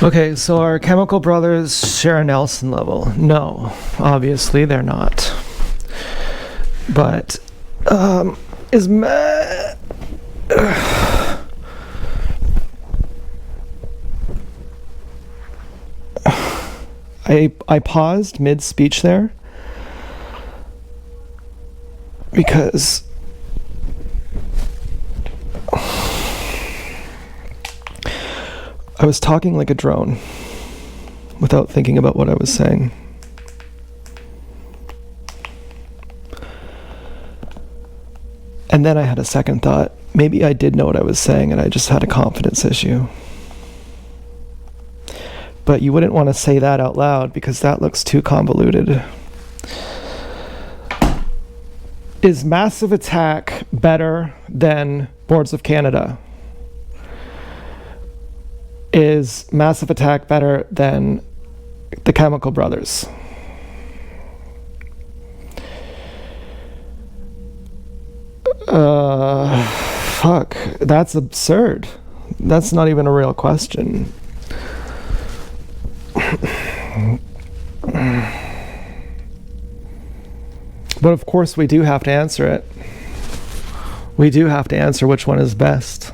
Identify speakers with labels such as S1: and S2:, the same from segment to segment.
S1: Okay, so are Chemical Brothers share a Nelson level? No, obviously they're not. But is I paused mid-speech there because I was talking like a drone without thinking about what I was saying. And then I had a second thought. Maybe I did know what I was saying and I just had a confidence issue. But you wouldn't want to say that out loud because that looks too convoluted. Is Massive Attack better than Boards of Canada? Is Massive Attack better than the Chemical Brothers? Fuck. That's absurd. That's not even a real question. But of course we do have to answer it. We do have to answer which one is best.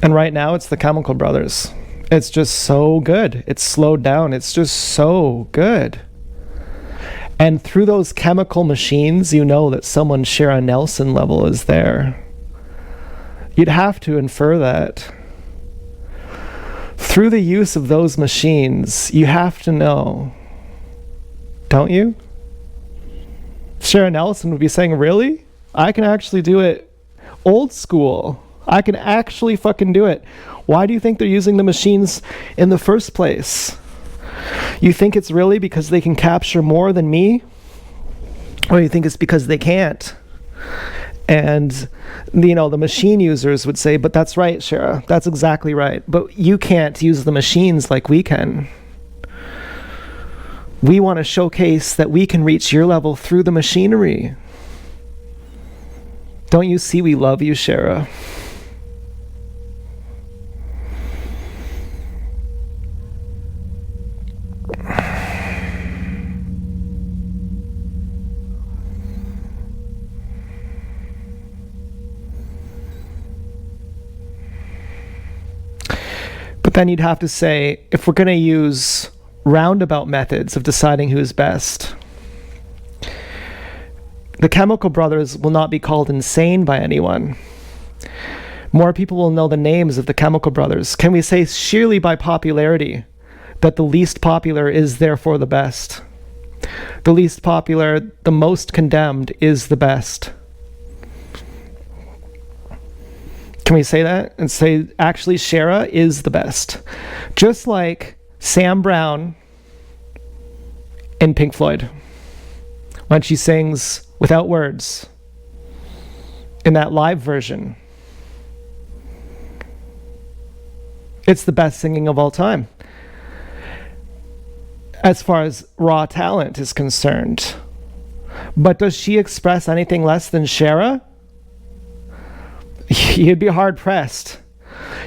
S1: And right now it's the Chemical Brothers. It's just so good. It's slowed down. It's just so good. And through those chemical machines, you know that someone's Shara Nelson level is there. You'd have to infer that. Through the use of those machines, you have to know. Don't you? Shara Nelson would be saying, really? I can actually do it old school. I can actually fucking do it. Why do you think they're using the machines in the first place? You think it's really because they can capture more than me? Or you think it's because they can't? And, you know, the machine users would say, but that's right, Shara. That's exactly right. But you can't use the machines like we can. We want to showcase that we can reach your level through the machinery. Don't you see we love you, Shara? But then you'd have to say, if we're going to use roundabout methods of deciding who's best, the Chemical Brothers will not be called insane by anyone. More people will know the names of the Chemical Brothers. Can we say sheerly by popularity that the least popular is therefore the best? The least popular, the most condemned, is the best. Can we say that and say, actually, Shara is the best? Just like Sam Brown in Pink Floyd, when she sings without words in that live version. It's the best singing of all time, as far as raw talent is concerned. But does she express anything less than Shara? You'd be hard-pressed.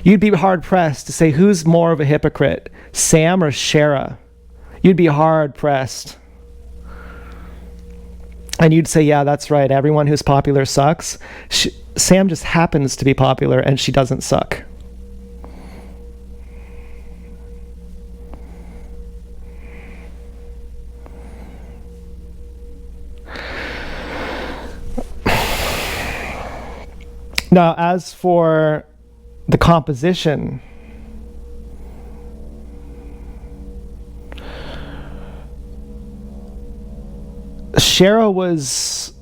S1: You'd be hard-pressed to say who's more of a hypocrite, Sam or Shara. You'd be hard-pressed. And you'd say, yeah, that's right, everyone who's popular sucks. Sam just happens to be popular and she doesn't suck. Now, as for the composition, Shara was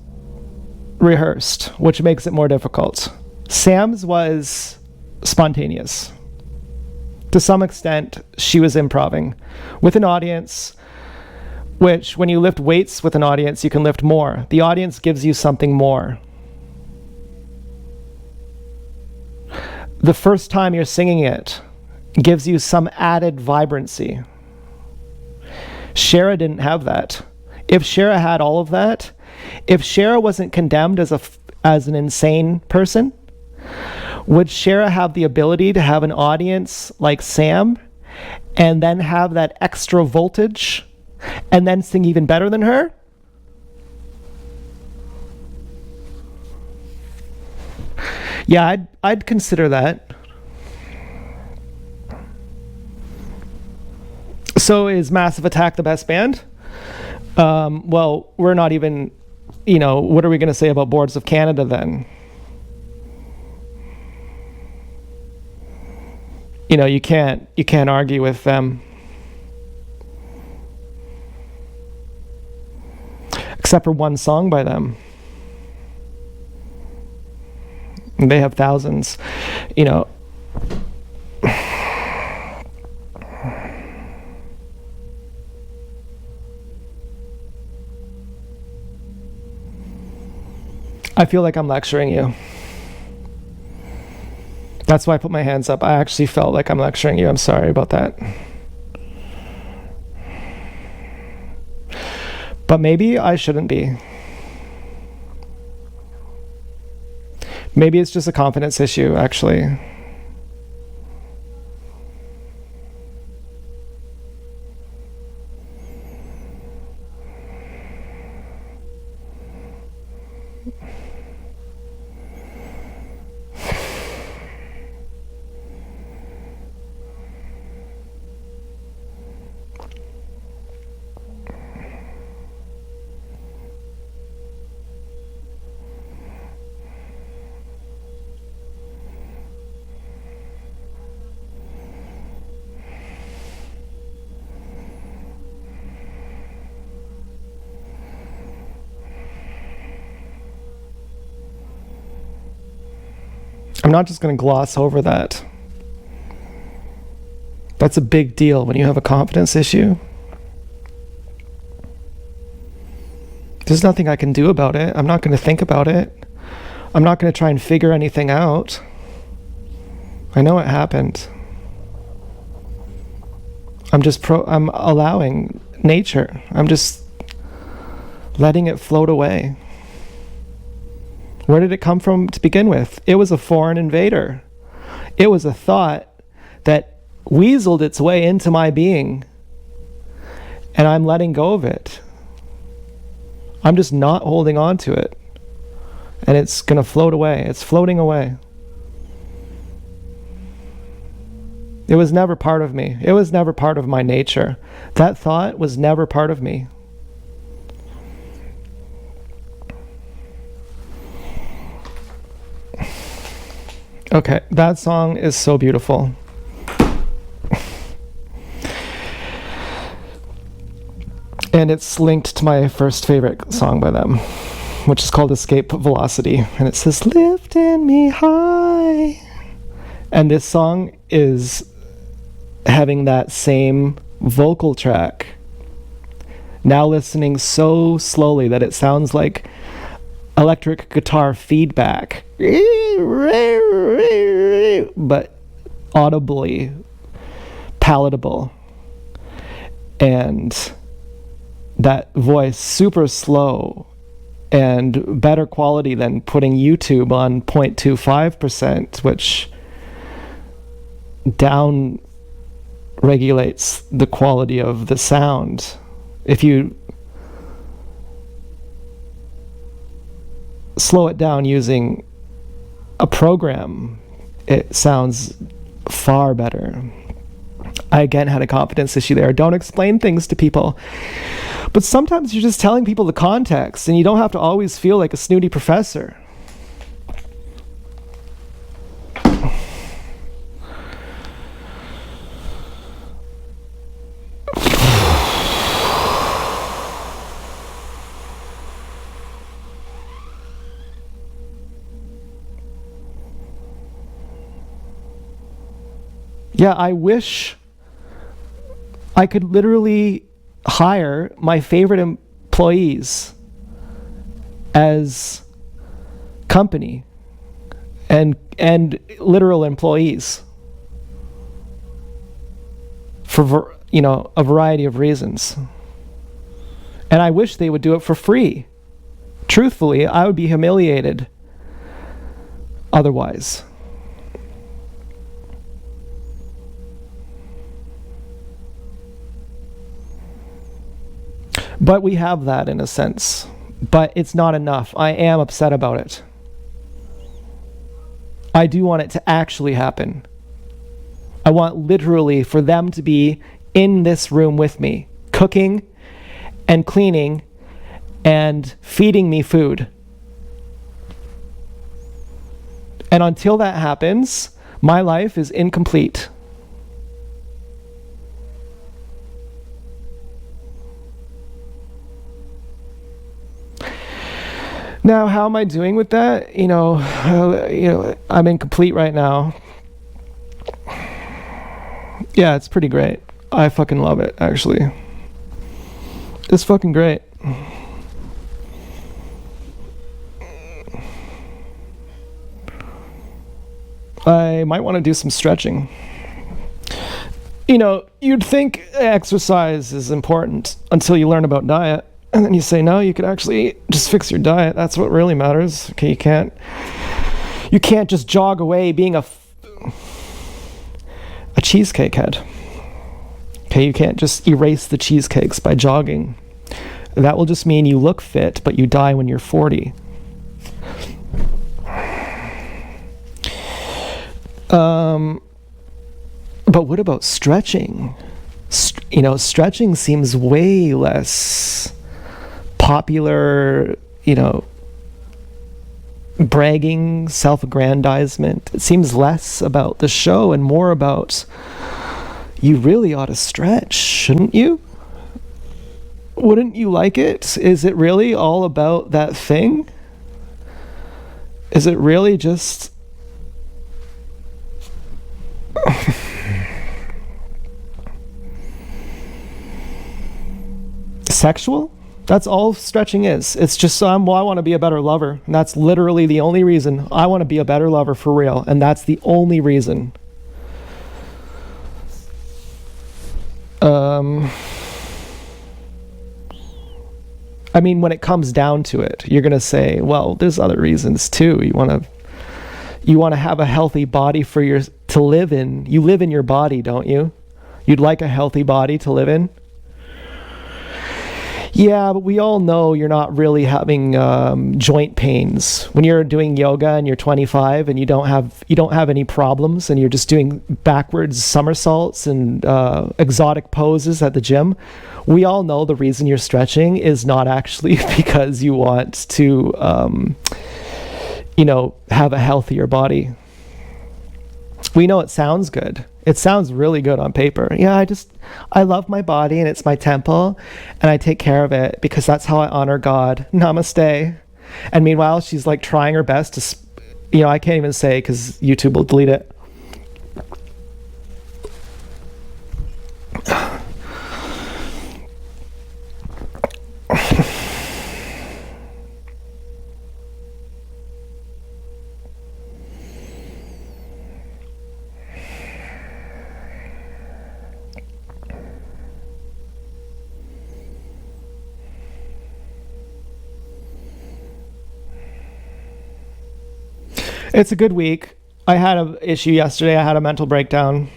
S1: rehearsed, which makes it more difficult. Sam's was spontaneous. To some extent, she was improvising with an audience, which when you lift weights with an audience, you can lift more. The audience gives you something more. The first time you're singing it gives you some added vibrancy. Shara didn't have that. If Shara had all of that, if Shara wasn't condemned as an insane person, Would Shara have the ability to have an audience like Sam and then have that extra voltage and then sing even better than her? Yeah, I'd consider that. So is Massive Attack the best band? Well, we're not even, what are we going to say about Boards of Canada then? You can't argue with them. Except for one song by them. They have thousands, I feel like I'm lecturing you. That's why I put my hands up. I actually felt like I'm lecturing you. I'm sorry about that. But maybe I shouldn't be. Maybe it's just a confidence issue, actually. I'm not just going to gloss over that. That's a big deal when you have a confidence issue. There's nothing I can do about it. I'm not going to think about it. I'm not going to try and figure anything out. I know it happened. I'm allowing nature. I'm just letting it float away. Where did it come from to begin with? It was a foreign invader. It was a thought that weaseled its way into my being. And I'm letting go of it. I'm just not holding on to it. And it's going to float away. It's floating away. It was never part of me. It was never part of my nature. That thought was never part of me. Okay, that song is so beautiful. And it's linked to my first favorite song by them, which is called Escape Velocity. And it says, lifting me high. And this song is having that same vocal track. Now listening so slowly that it sounds like electric guitar feedback, but audibly palatable. And that voice super slow and better quality than putting YouTube on 0.25%, which down regulates the quality of the sound. If you slow it down using a program, it sounds far better. I again had a confidence issue there. Don't explain things to people. But sometimes you're just telling people the context, and you don't have to always feel like a snooty professor. Yeah, I wish I could literally hire my favorite employees as company and literal employees for a variety of reasons. And I wish they would do it for free. Truthfully, I would be humiliated otherwise. But we have that in a sense. But it's not enough. I am upset about it. I do want it to actually happen. I want literally for them to be in this room with me, cooking and cleaning and feeding me food. And until that happens, my life is incomplete. Now, how am I doing with that? I'm incomplete right now. Yeah, it's pretty great. I fucking love it, actually. It's fucking great. I might want to do some stretching. You'd think exercise is important until you learn about diet. And then you say, no, you could actually just fix your diet. That's what really matters. Okay, you can't just jog away being a cheesecake head. Okay, you can't just erase the cheesecakes by jogging. That will just mean you look fit, but you die when you're 40. But what about stretching? Stretching seems way less popular, bragging, self-aggrandizement. It seems less about the show and more about you really ought to stretch, shouldn't you? Wouldn't you like it? Is it really all about that thing? Is it really just sexual? That's all stretching is. It's just I want to be a better lover. And that's literally the only reason. I want to be a better lover for real. And that's the only reason. When it comes down to it, you're going to say, well, there's other reasons too. You want to have a healthy body to live in. You live in your body, don't you? You'd like a healthy body to live in? Yeah, but we all know you're not really having joint pains when you're doing yoga and you're 25 and you don't have any problems and you're just doing backwards somersaults and exotic poses at the gym. We all know the reason you're stretching is not actually because you want to, have a healthier body. We know it sounds good. It sounds really good on paper. Yeah, I love my body and it's my temple and I take care of it because that's how I honor God. Namaste. And meanwhile, she's like trying her best to, I can't even say because YouTube will delete it. It's a good week. I had an issue yesterday. I had a mental breakdown.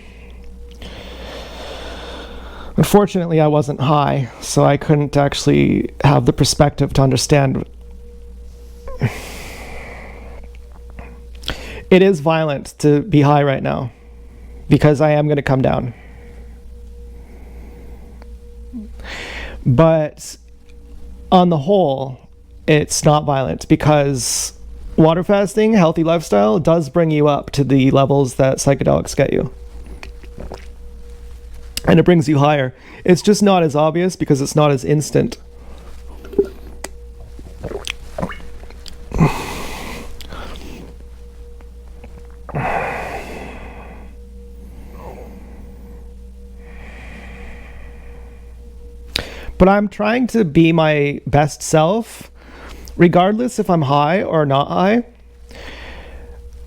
S1: Unfortunately, I wasn't high, so I couldn't actually have the perspective to understand. It is violent to be high right now because I am going to come down. But on the whole, it's not violent because water fasting, healthy lifestyle, does bring you up to the levels that psychedelics get you. And it brings you higher. It's just not as obvious because it's not as instant. But I'm trying to be my best self regardless if I'm high or not high.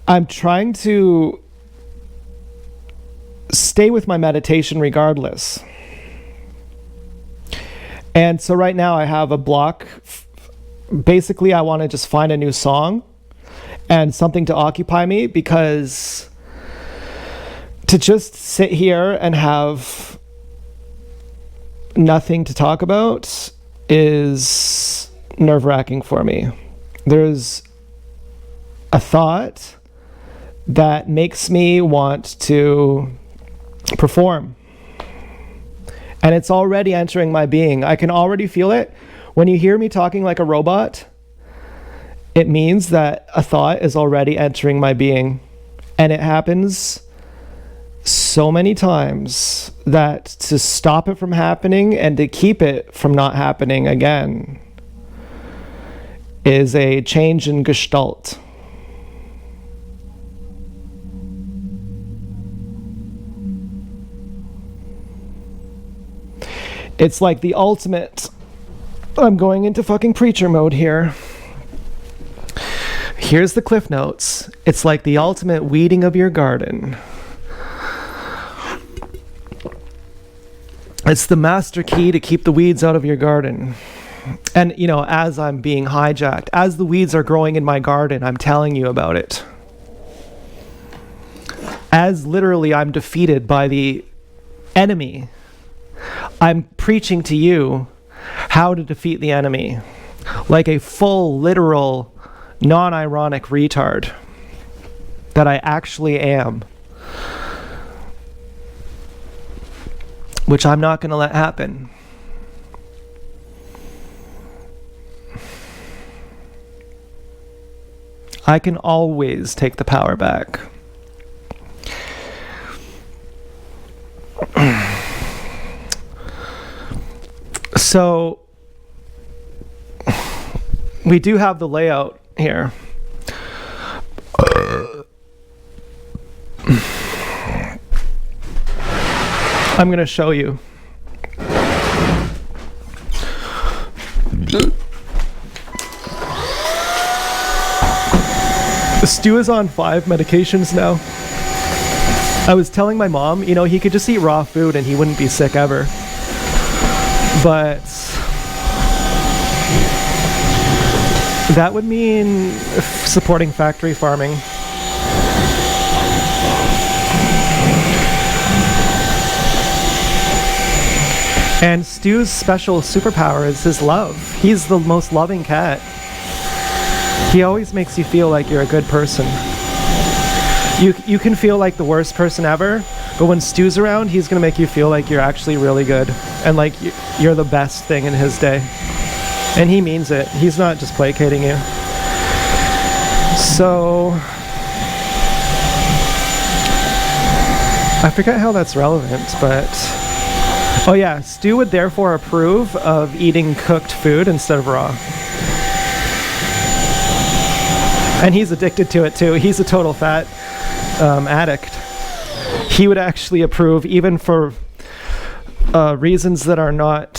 S1: I'm trying to stay with my meditation regardless. And so right now I have a block. Basically, I want to just find a new song and something to occupy me because to just sit here and have nothing to talk about is nerve-wracking for me. There's a thought that makes me want to perform. And it's already entering my being. I can already feel it. When you hear me talking like a robot, it means that a thought is already entering my being. And it happens so many times that to stop it from happening and to keep it from not happening again is a change in gestalt. It's like the ultimate. I'm going into fucking preacher mode here. Here's the Cliff Notes. It's like the ultimate weeding of your garden. It's the master key to keep the weeds out of your garden. And, you know, as I'm being hijacked, as the weeds are growing in my garden, I'm telling you about it. As literally I'm defeated by the enemy, I'm preaching to you how to defeat the enemy like a full, literal, non-ironic retard that I actually am, which I'm not going to let happen. I can always take the power back. So we do have the layout here. I'm going to show you. Stu is on 5 medications now. I was telling my mom, you know, he could just eat raw food and he wouldn't be sick ever. But that would mean supporting factory farming. And Stu's special superpower is his love. He's the most loving cat. He always makes you feel like you're a good person. You can feel like the worst person ever, but when Stu's around, he's gonna make you feel like you're actually really good and like you're the best thing in his day. And he means it. He's not just placating you. So I forget how that's relevant, but oh yeah, Stu would therefore approve of eating cooked food instead of raw. And he's addicted to it too. He's a total fat addict. He would actually approve, even for reasons that are not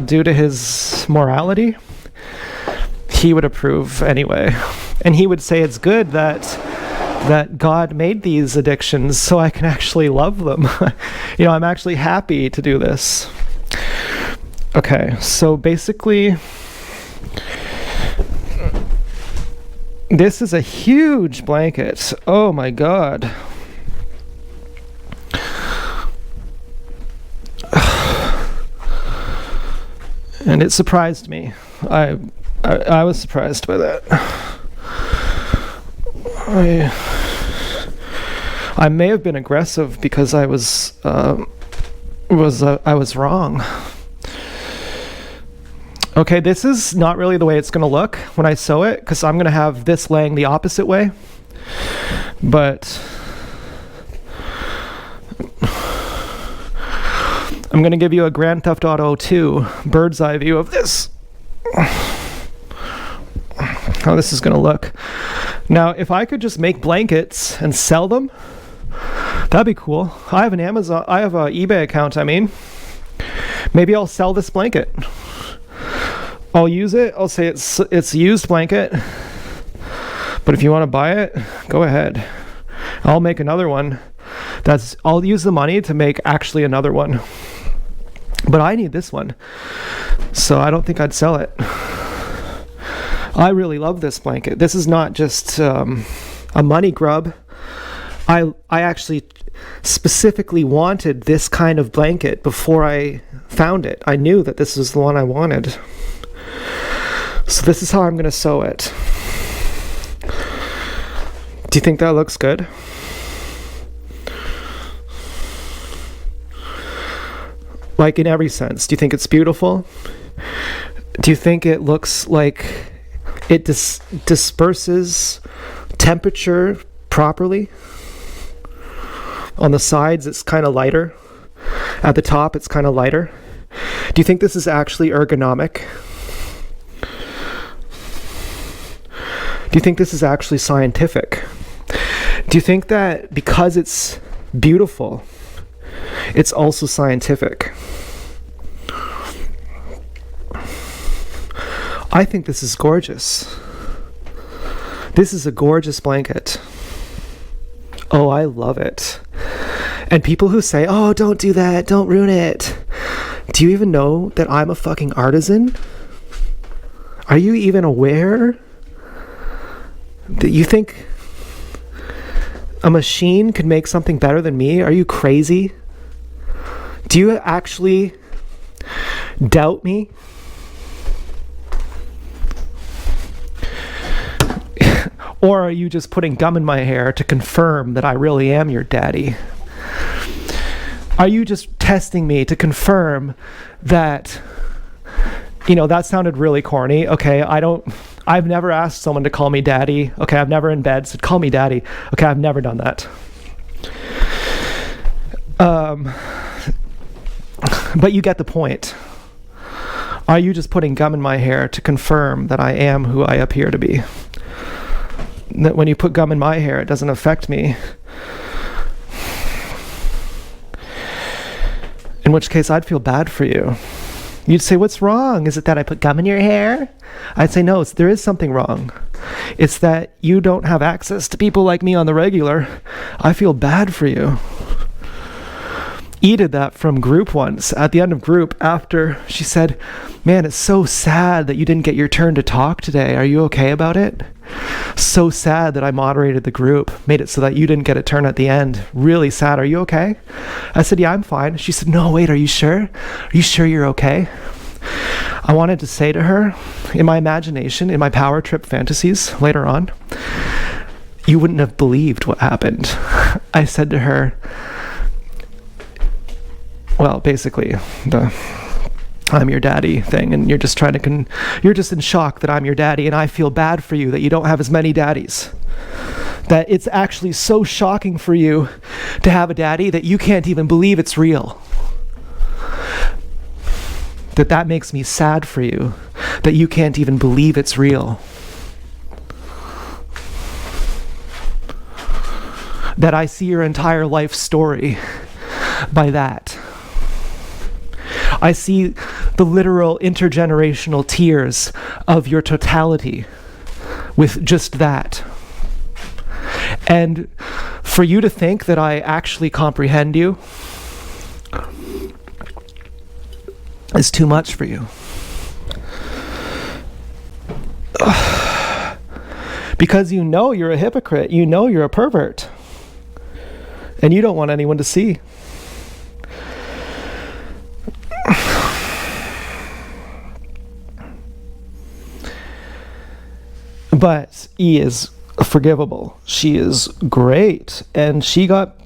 S1: due to his morality. He would approve anyway. And he would say it's good that God made these addictions so I can actually love them. You know, I'm actually happy to do this. Okay, so basically, this is a huge blanket. Oh my God. And it surprised me. I was surprised by that. I may have been aggressive because I was wrong. Okay, this is not really the way it's going to look when I sew it, because I'm going to have this laying the opposite way. But I'm going to give you a Grand Theft Auto 2 bird's eye view of this. How this is going to look. Now, if I could just make blankets and sell them, that'd be cool. I have an eBay account, Maybe I'll sell this blanket. I'll use it. I'll say it's a used blanket. But if you want to buy it, go ahead. I'll make another one. I'll use the money to make actually another one. But I need this one. So I don't think I'd sell it. I really love this blanket. This is not just a money grub. I actually specifically wanted this kind of blanket before I found it. I knew that this was the one I wanted. So this is how I'm going to sew it. Do you think that looks good? Like in every sense. Do you think it's beautiful? Do you think it looks like it disperses temperature properly? On the sides, it's kind of lighter. At the top, it's kind of lighter. Do you think this is actually ergonomic? Do you think this is actually scientific? Do you think that because it's beautiful, it's also scientific? I think this is gorgeous. This is a gorgeous blanket. Oh, I love it. And people who say, oh, don't do that, don't ruin it. Do you even know that I'm a fucking artisan? Are you even aware that you think a machine could make something better than me? Are you crazy? Do you actually doubt me? Or are you just putting gum in my hair to confirm that I really am your daddy? Are you just testing me to confirm that, that sounded really corny. Okay, I've never asked someone to call me daddy. Okay, I've never in bed said, call me daddy. Okay, I've never done that. But you get the point. Are you just putting gum in my hair to confirm that I am who I appear to be? That when you put gum in my hair, it doesn't affect me. In which case, I'd feel bad for you. You'd say, what's wrong? Is it that I put gum in your hair? I'd say, no, there is something wrong. It's that you don't have access to people like me on the regular. I feel bad for you. E did that from group once. At the end of group, after she said, man, it's so sad that you didn't get your turn to talk today. Are you okay about it? So sad that I moderated the group, made it so that you didn't get a turn at the end. Really sad. Are you okay? I said, yeah, I'm fine. She said, no, wait, are you sure? Are you sure you're okay? I wanted to say to her, in my imagination, in my power trip fantasies later on, you wouldn't have believed what happened. I said to her, well, basically, the I'm your daddy thing, and you're just trying to you're just in shock that I'm your daddy, and I feel bad for you that you don't have as many daddies. That it's actually so shocking for you to have a daddy that you can't even believe it's real. That makes me sad for you, that you can't even believe it's real. That I see your entire life story by that. I see the literal intergenerational tears of your totality with just that. And for you to think that I actually comprehend you is too much for you. Because you know you're a hypocrite, you know you're a pervert, and you don't want anyone to see. But E is forgivable. She is great. And she got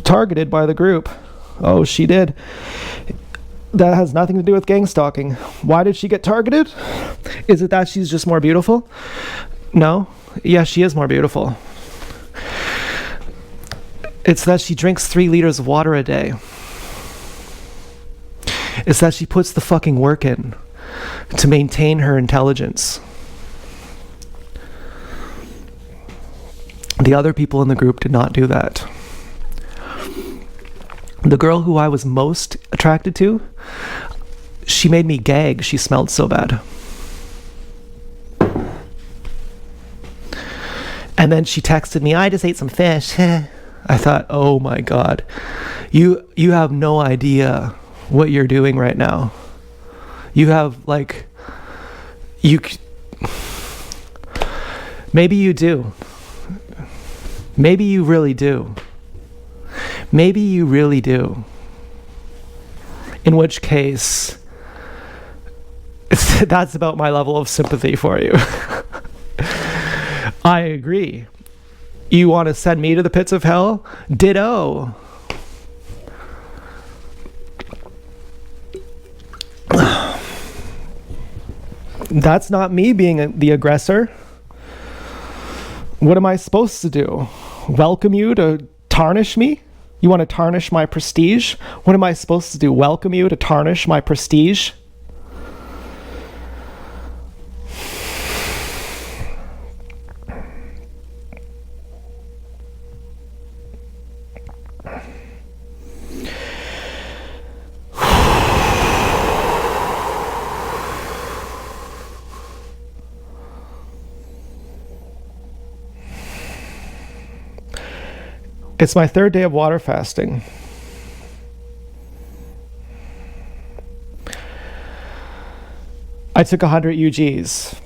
S1: targeted by the group. Oh, she did. That has nothing to do with gang stalking. Why did she get targeted? Is it that she's just more beautiful? No. Yeah, she is more beautiful. It's that she drinks 3 liters of water a day. It's that she puts the fucking work in to maintain her intelligence. The other people in the group did not do that. The girl who I was most attracted to, she made me gag. She smelled so bad. And then she texted me, I just ate some fish. I thought, oh my God, you have no idea what you're doing right now. You have maybe you do. Maybe you really do. Maybe you really do. In which case, that's about my level of sympathy for you. I agree. You want to send me to the pits of hell? Ditto. That's not me being the aggressor. What am I supposed to do? Welcome you to tarnish me? You want to tarnish my prestige? What am I supposed to do? Welcome you to tarnish my prestige? It's my third day of water fasting. I took 100 UGs.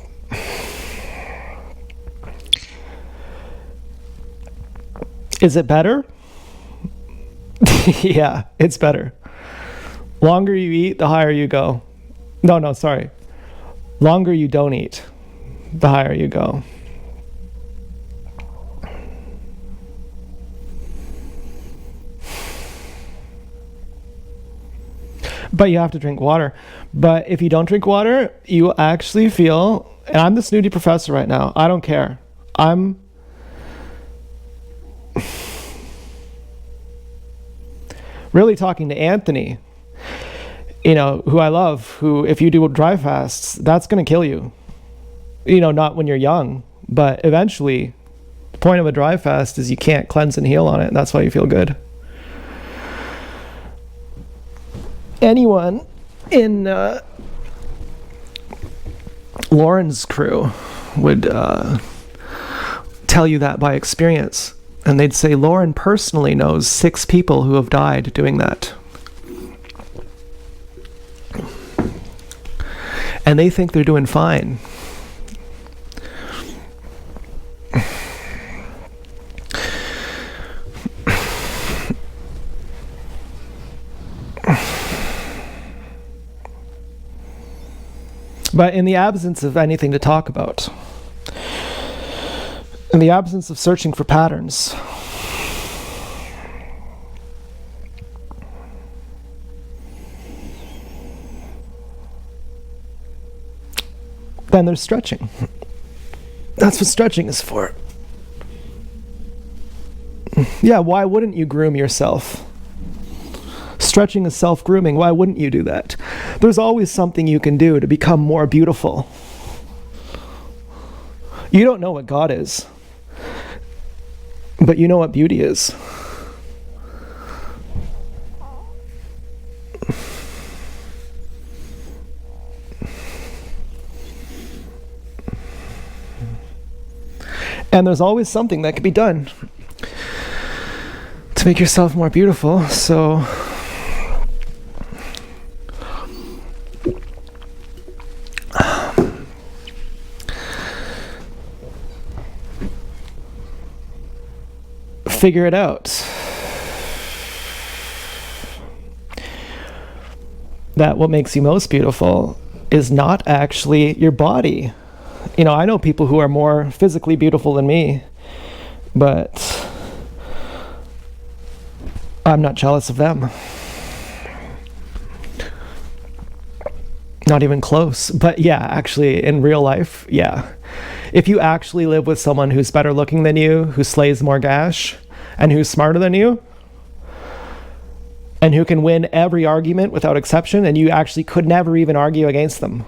S1: Is it better? Yeah, it's better. Longer you eat, the higher you go. No, sorry. Longer you don't eat, the higher you go. But you have to drink water. But if you don't drink water, you actually feel, and I'm the snooty professor right now, I don't care. I'm really talking to Anthony, who I love, who, if you do dry fasts, that's going to kill you. Not when you're young, but eventually, the point of a dry fast is you can't cleanse and heal on it. And that's why you feel good. Anyone in Lauren's crew would tell you that by experience. And they'd say Lauren personally knows 6 people who have died doing that. And they think they're doing fine. But in the absence of anything to talk about, in the absence of searching for patterns, then there's stretching. That's what stretching is for. Yeah, why wouldn't you groom yourself? Stretching is self-grooming. Why wouldn't you do that? There's always something you can do to become more beautiful. You don't know what God is, but you know what beauty is. And there's always something that can be done to make yourself more beautiful. So figure it out. That what makes you most beautiful is not actually your body. I know people who are more physically beautiful than me, but I'm not jealous of them. Not even close. But yeah, actually, in real life, yeah. If you actually live with someone who's better looking than you, who slays more gash, and who's smarter than you, and who can win every argument without exception, and you actually could never even argue against them.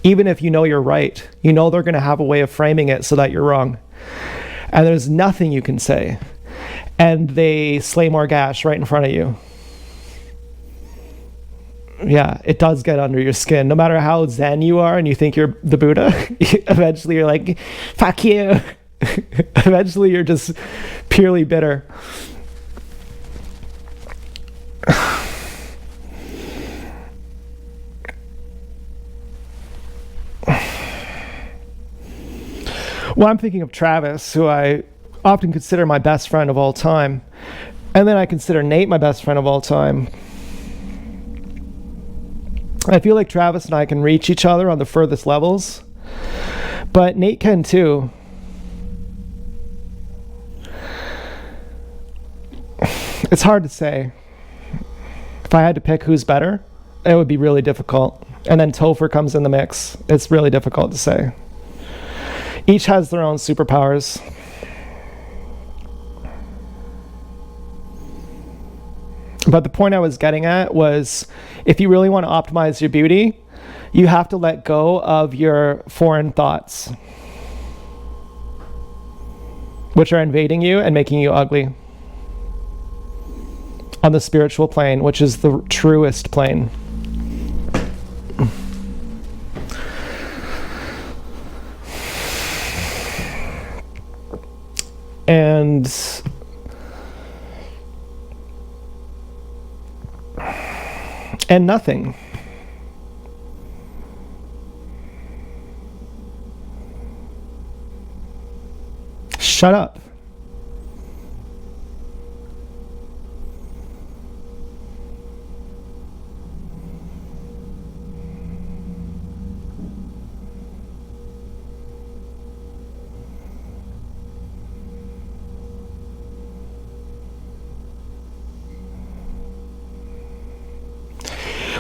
S1: Even if you know you're right, they're going to have a way of framing it so that you're wrong. And there's nothing you can say. And they slay more gash right in front of you. Yeah, it does get under your skin. No matter how zen you are and you think you're the Buddha, eventually you're like, fuck you. Eventually you're just purely bitter. Well, I'm thinking of Travis, who I often consider my best friend of all time. And then I consider Nate my best friend of all time. I feel like Travis and I can reach each other on the furthest levels, but Nate can too. It's hard to say. If I had to pick who's better, it would be really difficult. And then Topher comes in the mix. It's really difficult to say. Each has their own superpowers. But the point I was getting at was, if you really want to optimize your beauty, you have to let go of your foreign thoughts, which are invading you and making you ugly, on the spiritual plane, which is the truest plane. And nothing. Shut up.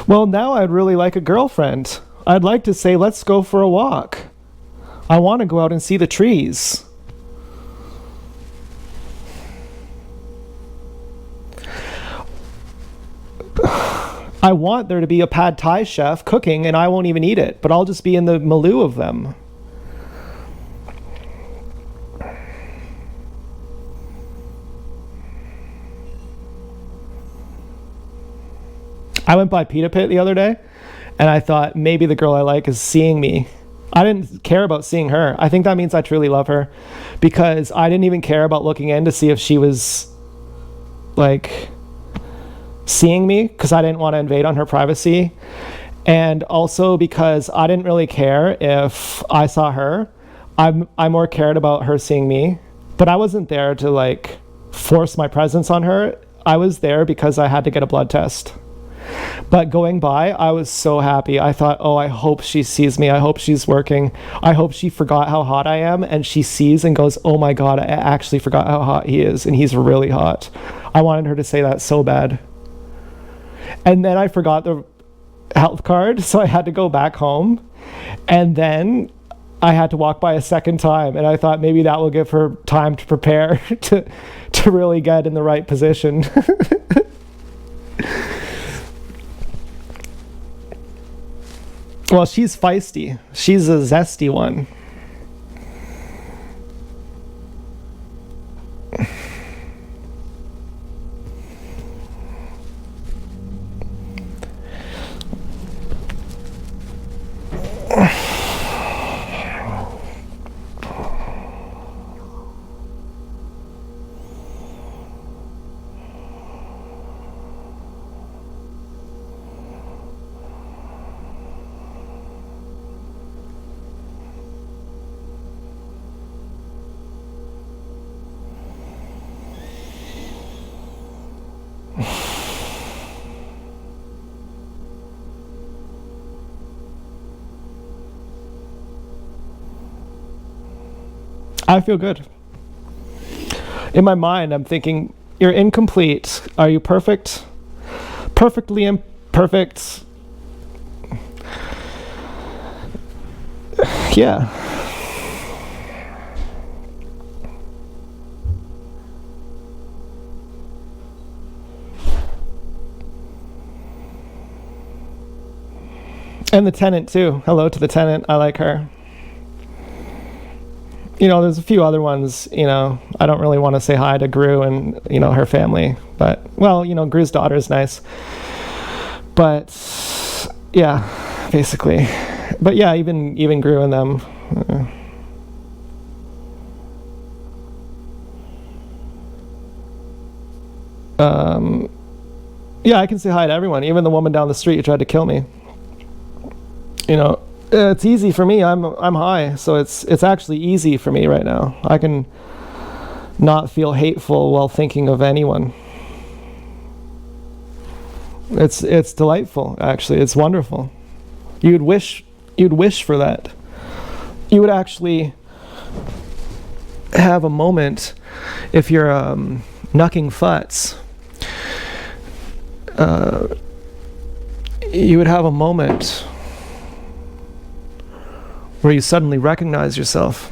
S1: Well, now I'd really like a girlfriend. I'd like to say, let's go for a walk. I want to go out and see the trees. I want there to be a pad thai chef cooking and I won't even eat it, but I'll just be in the milieu of them. I went by Pita Pit the other day, and I thought maybe the girl I like is seeing me. I didn't care about seeing her. I think that means I truly love her, because I didn't even care about looking in to see if she was, like, seeing me, because I didn't want to invade on her privacy. And also because I didn't really care if I saw her. I more cared about her seeing me. But I wasn't there to, like, force my presence on her. I was there because I had to get a blood test. But going by, I was so happy. I thought, oh, I hope she sees me. I hope she's working. I hope she forgot how hot I am, and she sees and goes, oh my God, I actually forgot how hot he is, and he's really hot. I wanted her to say that so bad. And then I forgot the health card, so I had to go back home. And then I had to walk by a second time, and I thought maybe that will give her time to prepare to really get in the right position. Well, she's feisty. She's a zesty one. I feel good. In my mind, I'm thinking, you're incomplete. Are you perfect? Perfectly imperfect. Yeah. And the tenant too. Hello to the tenant. I like her. You know, there's a few other ones, you know, I don't really want to say hi to Gru and, you know, her family. But, well, you know, Gru's daughter is nice. But, yeah, basically. But, yeah, even Gru and them. Yeah, I can say hi to everyone. Even the woman down the street who tried to kill me. You know, it's easy for me. I'm high, so it's actually easy for me right now. I can not feel hateful while thinking of anyone. It's delightful, actually. It's wonderful. You'd wish for that. You would actually have a moment, if you're knucking futs, you would have a moment where you suddenly recognize yourself.